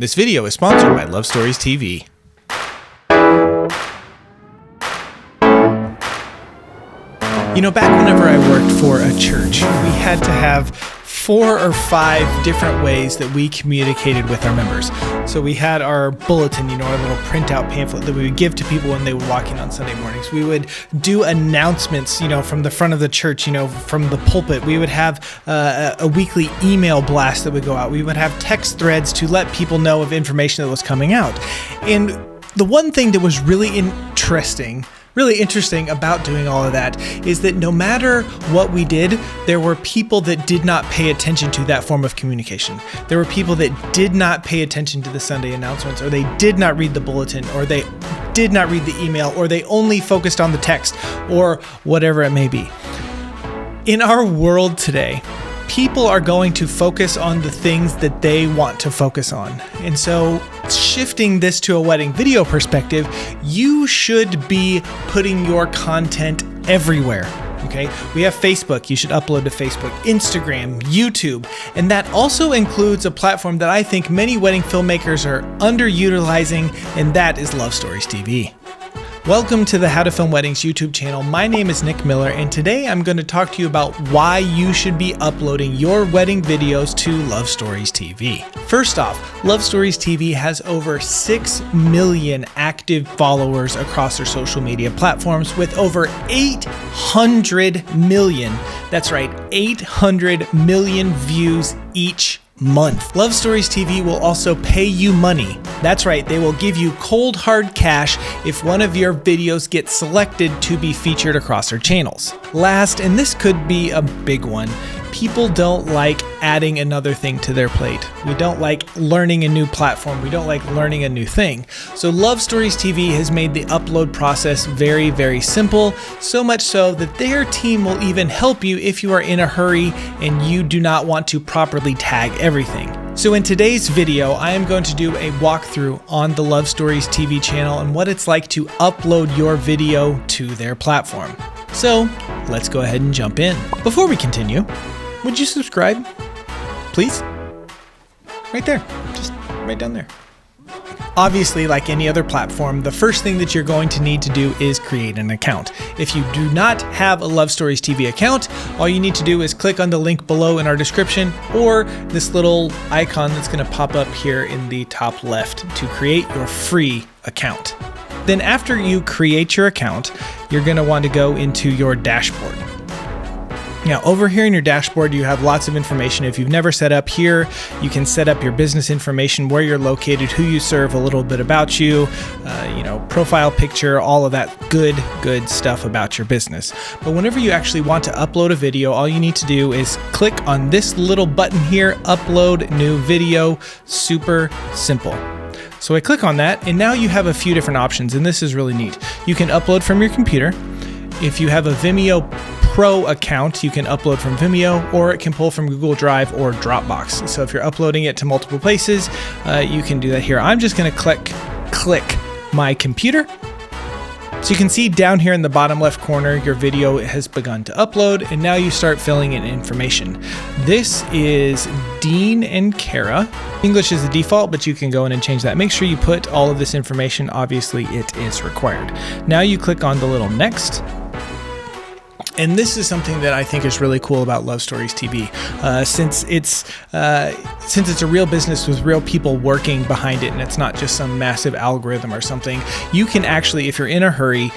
This video is sponsored by Love Stories TV. You know, back whenever I worked for a church, we had to have 4 or 5 different ways that we communicated with our members. So we had our bulletin, our little printout pamphlet that we would give to people when they would walk in on Sunday mornings. We would do announcements, from the front of the church, from the pulpit. We would have a weekly email blast that would go out. We would have text threads to let people know of information that was coming out. And the one thing that was really interesting about doing all of that is that no matter what we did, there were people that did not pay attention to that form of communication. There were people that did not pay attention to the Sunday announcements, or they did not read the bulletin, or they did not read the email, or they only focused on the text, or whatever it may be. In our world today, people are going to focus on the things that they want to focus on. And so shifting this to a wedding video perspective, you should be putting your content everywhere. Okay, we have Facebook, you should upload to Facebook, Instagram, YouTube, and that also includes a platform that I think many wedding filmmakers are underutilizing, and that is Love Stories TV. Welcome to the How to Film Weddings YouTube channel. My name is Nick Miller, and today I'm going to talk to you about why you should be uploading your wedding videos to Love Stories TV. First off, Love Stories TV has over 6 million active followers across their social media platforms with over 800 million, that's right, 800 million views each month. Love Stories TV will also pay you money. That's right, they will give you cold hard cash if one of your videos gets selected to be featured across their channels. Last, and this could be a big one, people don't like adding another thing to their plate. We don't like learning a new platform. We don't like learning a new thing. So Love Stories TV has made the upload process very, very simple, so much so that their team will even help you if you are in a hurry and you do not want to properly tag everything. So in today's video, I am going to do a walkthrough on the Love Stories TV channel and what it's like to upload your video to their platform. So let's go ahead and jump in. Before we continue, would you subscribe, please? Right there, just right down there. Obviously, like any other platform, the first thing that you're going to need to do is create an account. If you do not have a Love Stories TV account, all you need to do is click on the link below in our description or this little icon that's going to pop up here in the top left to create your free account. Then after you create your account, you're going to want to go into your dashboard. Now, over here in your dashboard, you have lots of information. If you've never set up here, you can set up your business information, where you're located, who you serve, a little bit about you, profile picture, all of that good stuff about your business. But whenever you actually want to upload a video, all you need to do is click on this little button here, upload new video. Super simple. So I click on that, and now you have a few different options, and this is really neat. You can upload from your computer. If you have a Vimeo Pro account, you can upload from Vimeo, or it can pull from Google Drive or Dropbox. So if you're uploading it to multiple places, you can do that here. I'm just going to click my computer. So you can see down here in the bottom left corner, your video has begun to upload, and now you start filling in information. This is Dean and Kara. English is the default, but you can go in and change that. Make sure you put all of this information. Obviously, it is required. Now you click on the little next. And this is something that I think is really cool about Love Stories TV. Since it's a real business with real people working behind it, and it's not just some massive algorithm or something, you can actually, if you're in a hurry,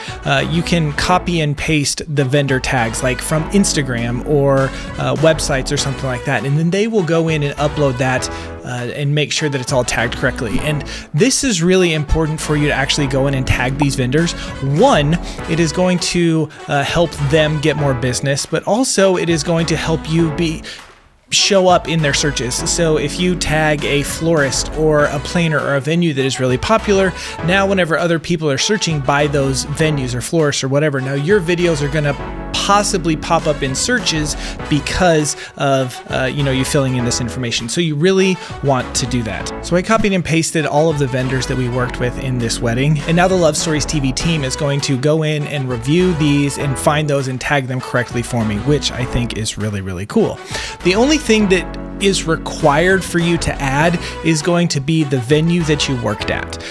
you can copy and paste the vendor tags, like from Instagram or websites or something like that, and then they will go in and upload that and make sure that it's all tagged correctly. And this is really important for you to actually go in and tag these vendors. One, it is going to help them get more business, but also it is going to help you show up in their searches. So if you tag a florist or a planner or a venue that is really popular, now whenever other people are searching by those venues or florists or whatever, now your videos are going to possibly pop up in searches because of you filling in this information. So you really want to do that. So I copied and pasted all of the vendors that we worked with in this wedding, and now the Love Stories TV team is going to go in and review these and find those and tag them correctly for me, which I think is really, really cool. The only thing that is required for you to add is going to be the venue that you worked at.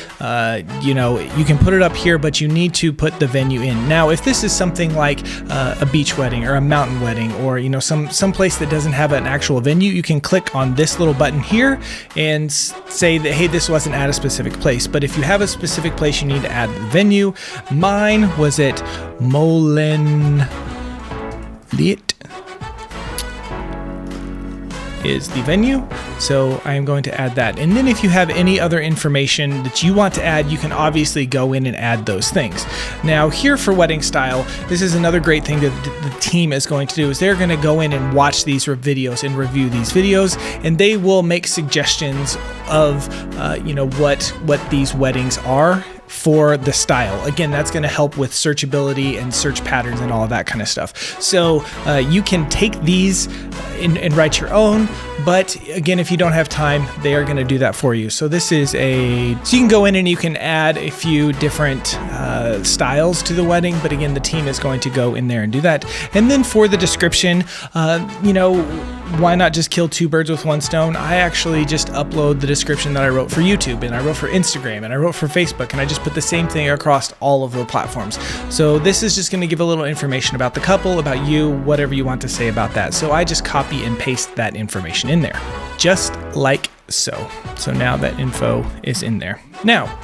You know, you can put it up here, but you need to put the venue in. Now, if this is something like a beach wedding or a mountain wedding, or you know, some place that doesn't have an actual venue, you can click on this little button here and say that, hey, this wasn't at a specific place. But if you have a specific place, you need to add the venue. Mine was at Molenliet is the venue, so I am going to add that. And then if you have any other information that you want to add, you can obviously go in and add those things. Now here for Wedding Style, this is another great thing that the team is going to do, is they're going to go in and watch these videos and review these videos, and they will make suggestions of you know, what these weddings are for the style. Again, that's going to help with searchability and search patterns and all of that kind of stuff. So you can take these and write your own, but again, if you don't have time, they are going to do that for you. So this is so you can go in and you can add a few different styles to the wedding, but again, the team is going to go in there and do that. And then for the description, you know, why not just kill two birds with one stone? I actually just upload the description that I wrote for YouTube, and I wrote for Instagram, and I wrote for Facebook, and I just put the same thing across all of the platforms. So this is just going to give a little information about the couple, about you, whatever you want to say about that. So I just copy and paste that information in there, just like so. So now that info is in there. Now,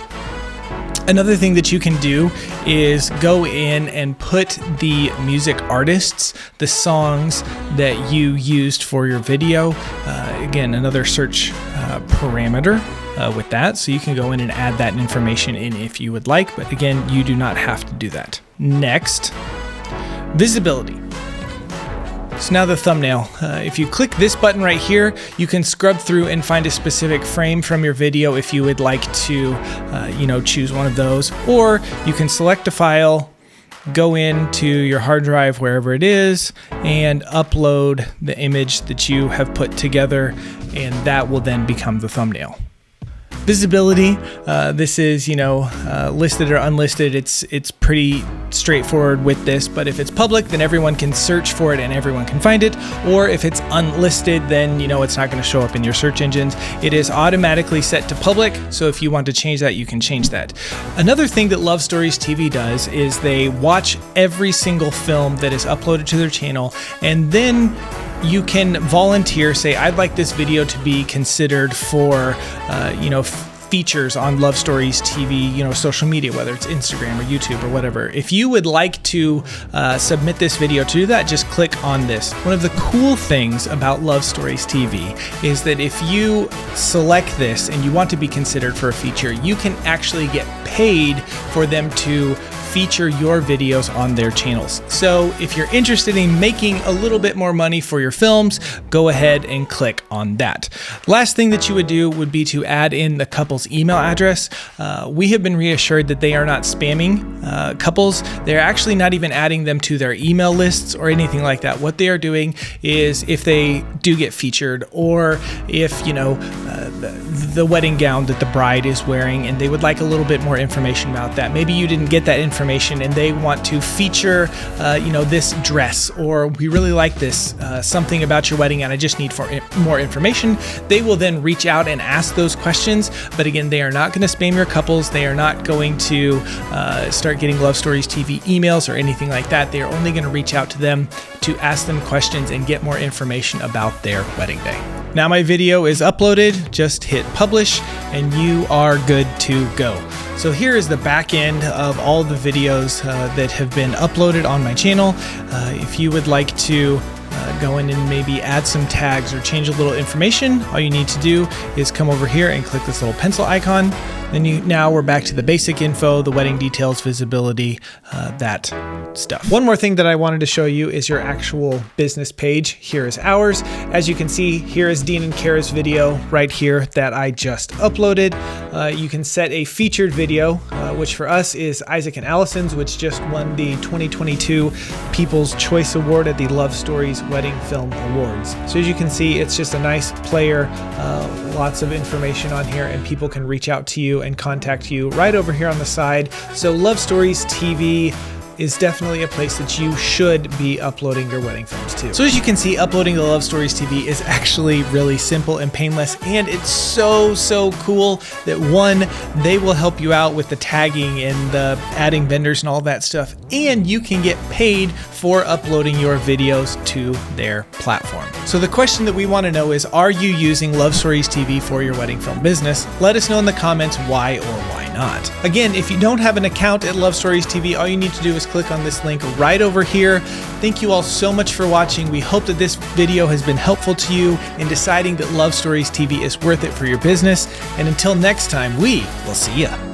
another thing that you can do is go in and put the music artists, the songs that you used for your video. Again, another search parameter with that. So you can go in and add that information in if you would like, but again, you do not have to do that. Next, visibility. So now the thumbnail. If you click this button right here, you can scrub through and find a specific frame from your video if you would like to, you know, choose one of those. Or you can select a file, go into your hard drive, wherever it is, and upload the image that you have put together, and that will then become the thumbnail. Visibility, this is, you know, listed or unlisted. It's pretty straightforward with this, but if it's public, then everyone can search for it and everyone can find it. Or if it's unlisted, then, you know, it's not going to show up in your search engines. It is automatically set to public, so if you want to change that, you can change that. Another thing that Love Stories TV does is they watch every single film that is uploaded to their channel, and then you can volunteer, say, I'd like this video to be considered for, you know, features on Love Stories TV, you know, social media, whether it's Instagram or YouTube or whatever. If you would like to submit this video to do that, just click on this. One of the cool things about Love Stories TV is that if you select this and you want to be considered for a feature, you can actually get paid for them to feature your videos on their channels. So if you're interested in making a little bit more money for your films, go ahead and click on that. Last thing that you would do would be to add in the couple's email address. We have been reassured that they are not spamming couples. They're actually not even adding them to their email lists or anything like that. What they are doing is, if they do get featured, or if, you know, the wedding gown that the bride is wearing and they would like a little bit more information about that. Maybe you didn't get that information and they want to feature, you know, this dress, or we really like this, something about your wedding and I just need more information. They will then reach out and ask those questions. But again, they are not going to spam your couples. They are not going to start getting Love Stories TV emails or anything like that. They are only going to reach out to them to ask them questions and get more information about their wedding day. Now my video is uploaded, just hit publish and you are good to go. So here is the back end of all the videos that have been uploaded on my channel. If you would like to go in and maybe add some tags or change a little information, all you need to do is come over here and click this little pencil icon. Then now we're back to the basic info, the wedding details, visibility, that stuff. One more thing that I wanted to show you is your actual business page. Here is ours. As you can see, here is Dean and Kara's video right here that I just uploaded. You can set a featured video, which for us is Isaac and Allison's, which just won the 2022 People's Choice Award at the Love Stories Wedding Film Awards. So as you can see, it's just a nice player, lots of information on here, and people can reach out to you and contact you right over here on the side. So Love Stories TV is definitely a place that you should be uploading your wedding films to. So as you can see, uploading to Love Stories TV is actually really simple and painless, and it's so cool that one, they will help you out with the tagging and the adding vendors and all that stuff, and you can get paid for uploading your videos to their platform. So the question that we want to know is, are you using Love Stories TV for your wedding film business? Let us know in the comments why or why not. Again, if you don't have an account at Love Stories TV, all you need to do is click on this link right over here. Thank you all so much for watching. We hope that this video has been helpful to you in deciding that Love Stories TV is worth it for your business. And until next time, we will see ya.